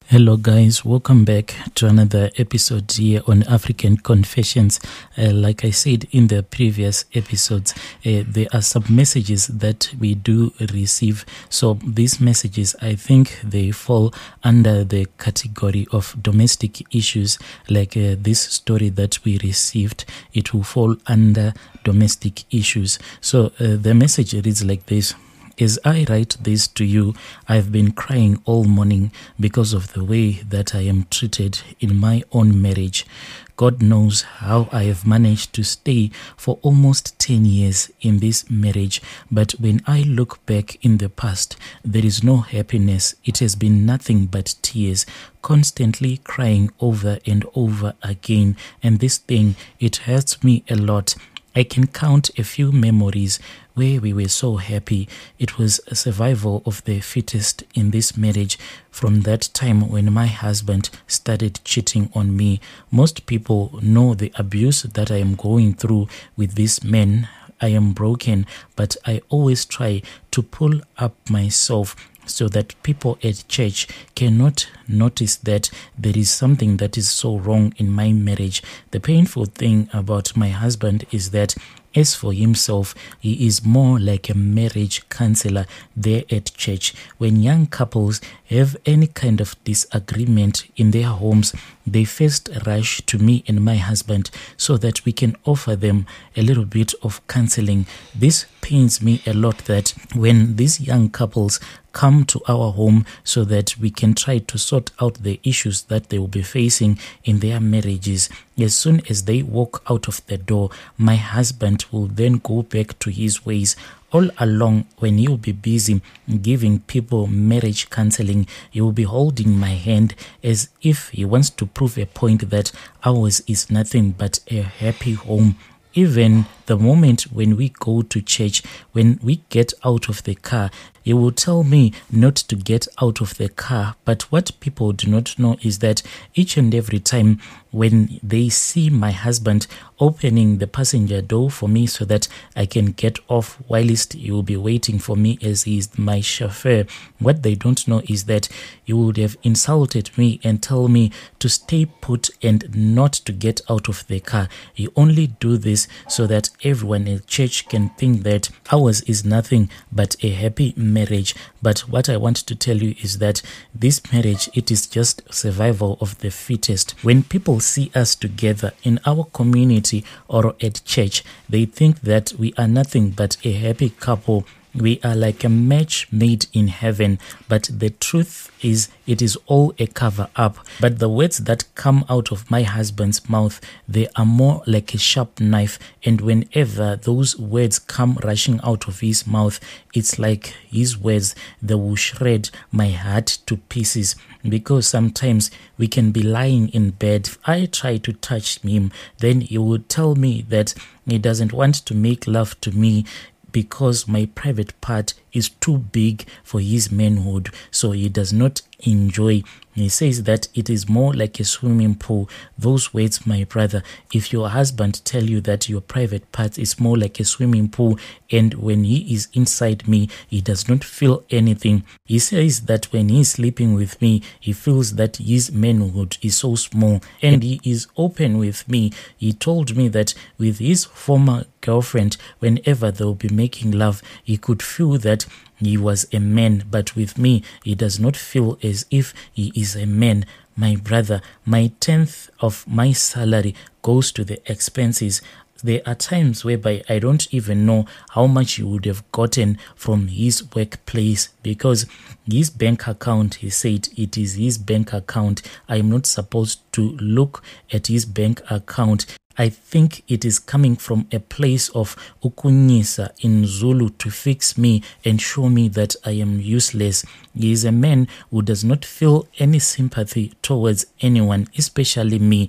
Hello guys, welcome back to another episode here on African Confessions. Like I said in the previous episodes, there are some messages that we do receive. So these messages, I think they fall under the category of domestic issues. Like this story that we received, it will fall under domestic issues. So the message reads like this. As I write this to you, I've been crying all morning because of the way that I am treated in my own marriage. God knows how I have managed to stay for almost 10 years in this marriage. But when I look back in the past, there is no happiness. It has been nothing but tears, constantly crying over and over again. And this thing, it hurts me a lot. I can count a few memories where we were so happy. It was a survival of the fittest in this marriage from that time when my husband started cheating on me. Most people know the abuse that I am going through with this man. I am broken, but I always try to pull up myself so that people at church cannot notice that there is something that is so wrong in my marriage. The painful thing about my husband is that as for himself, he is more like a marriage counselor there at church. When young couples have any kind of disagreement in their homes, they first rush to me and my husband so that we can offer them a little bit of counseling. This pains me a lot that when these young couples come to our home so that we can try to sort out the issues that they will be facing in their marriages, as soon as they walk out of the door, my husband will then go back to his ways. All along, when he will be busy giving people marriage counseling, he will be holding my hand as if he wants to prove a point that ours is nothing but a happy home. Even the moment when we go to church, when we get out of the car, he will tell me not to get out of the car. But what people do not know is that each and every time when they see my husband opening the passenger door for me so that I can get off whilst he will be waiting for me as he is my chauffeur, what they don't know is that he would have insulted me and tell me to stay put and not to get out of the car. He only do this so that everyone in church can think that ours is nothing but a happy marriage. But what I want to tell you is that this marriage, it is just survival of the fittest. When people see us together in our community or at church, they think that we are nothing but a happy couple. We are like a match made in heaven, but the truth is it is all a cover up. But the words that come out of my husband's mouth, they are more like a sharp knife, and whenever those words come rushing out of his mouth, it's like his words, they will shred my heart to pieces. Because sometimes we can be lying in bed. If I try to touch him, then he would tell me that he doesn't want to make love to me because my private part is too big for his manhood, so he does not enjoy. He says that it is more like a swimming pool. Those words, my brother, if your husband tell you that your private part is more like a swimming pool and when he is inside me, he does not feel anything. He says that when he is sleeping with me, he feels that his manhood is so small, and he is open with me. He told me that with his former girlfriend, whenever they will be making love, he could feel that he was a man, but with me, he does not feel as if he is a man. My brother, my 10th of my salary goes to the expenses. There are times whereby I don't even know how much he would have gotten from his workplace because his bank account, he said it is his bank account. I am not supposed to look at his bank account. I think it is coming from a place of ukunyisa in Zulu to fix me and show me that I am useless. He is a man who does not feel any sympathy towards anyone, especially me.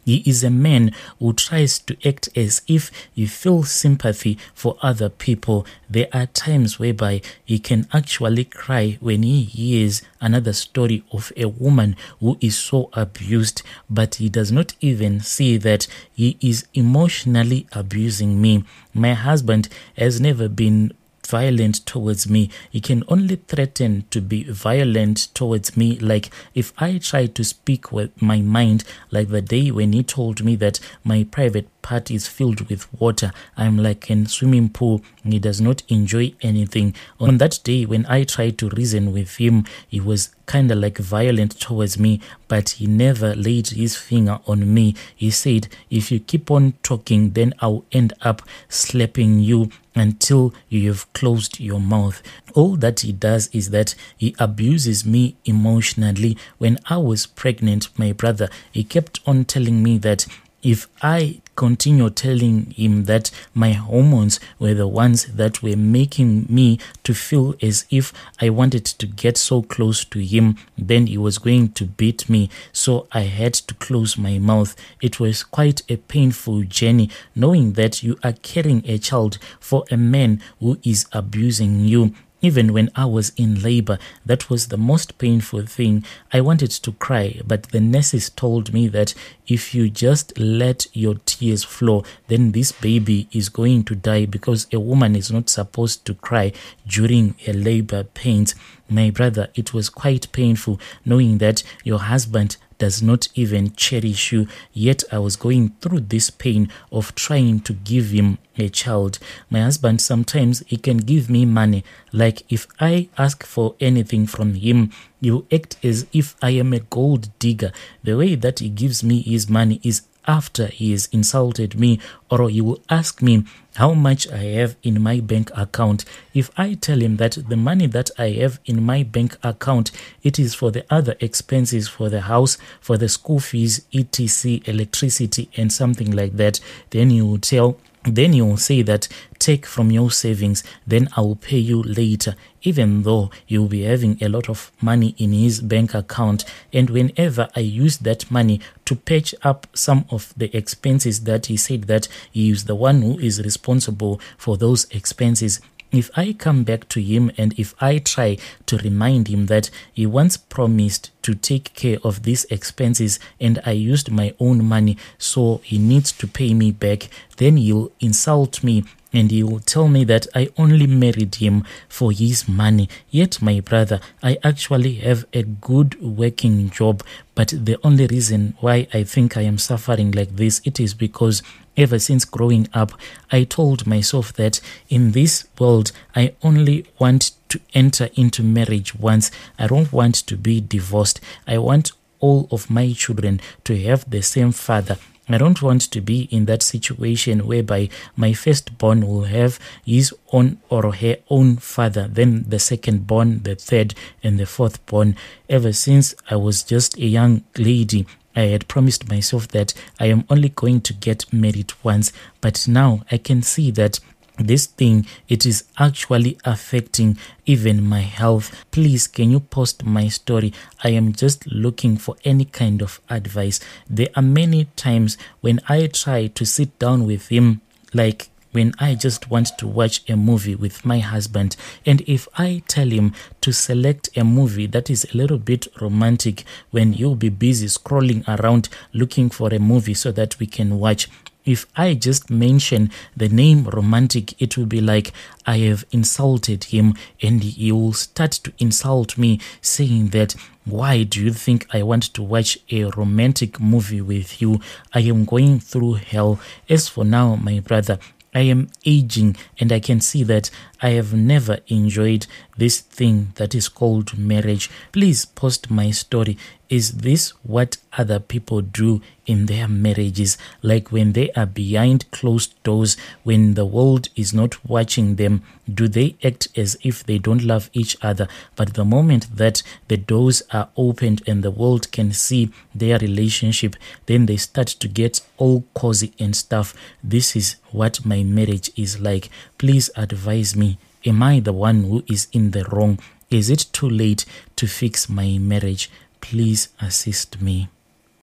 He is a man who tries to act as if he feels sympathy for other people. There are times whereby he can actually cry when he hears another story of a woman who is so abused, but he does not even see that he is emotionally abusing me. My husband has never been violent towards me. He can only threaten to be violent towards me. Like if I try to speak with my mind, like the day when he told me that my private part is filled with water, I'm like a swimming pool. He does not enjoy anything. On that day when I tried to reason with him, he was kind of like violent towards me, but he never laid his finger on me. He said, if you keep on talking, then I'll end up slapping you until you have closed your mouth. All that he does is that he abuses me emotionally. When I was pregnant, my brother, he kept on telling me that if I continue telling him that my hormones were the ones that were making me to feel as if I wanted to get so close to him, then he was going to beat me. So I had to close my mouth. It was quite a painful journey, knowing that you are carrying a child for a man who is abusing you. Even when I was in labor, that was the most painful thing. I wanted to cry, but the nurses told me that if you just let your tears flow, then this baby is going to die, because a woman is not supposed to cry during a labor pains. My brother, it was quite painful knowing that your husband does not even cherish you, yet I was going through this pain of trying to give him a child. My husband, sometimes he can give me money. Like if I ask for anything from him, he will act as if I am a gold digger. The way that he gives me his money is after he has insulted me, or he will ask me how much I have in my bank account. If I tell him that the money that I have in my bank account, it is for the other expenses, for the house, for the school fees, etc., electricity, and something like that, then he will say that take from your savings, then I will pay you later, even though you'll be having a lot of money in his bank account. And whenever I use that money to patch up some of the expenses that he said that he is the one who is responsible for those expenses, if I come back to him and if I try to remind him that he once promised to take care of these expenses and I used my own money, so he needs to pay me back, then he'll insult me and he will tell me that I only married him for his money. Yet, my brother, I actually have a good working job, but the only reason why I think I am suffering like this, it is because ever since growing up, I told myself that in this world, I only want to enter into marriage once. I don't want to be divorced. I want all of my children to have the same father. I don't want to be in that situation whereby my firstborn will have his own or her own father, then the secondborn, the third, and the fourthborn. Ever since I was just a young lady, I had promised myself that I am only going to get married once, but now I can see that this thing, it is actually affecting even my health. Please, can you post my story? I am just looking for any kind of advice. There are many times when I try to sit down with him, like when I just want to watch a movie with my husband, and if I tell him to select a movie that is a little bit romantic, when you'll be busy scrolling around looking for a movie so that we can watch, if I just mention the name romantic, it will be like I have insulted him, and he will start to insult me, saying that, why do you think I want to watch a romantic movie with you? I am going through hell. As for now, my brother, I am aging, and I can see that I have never enjoyed this thing that is called marriage. Please post my story. Is this what other people do in their marriages? Like when they are behind closed doors, when the world is not watching them, do they act as if they don't love each other? But the moment that the doors are opened and the world can see their relationship, then they start to get all cozy and stuff. This is what my marriage is like. Please advise me. Am I the one who is in the wrong? Is it too late to fix my marriage? Please assist me.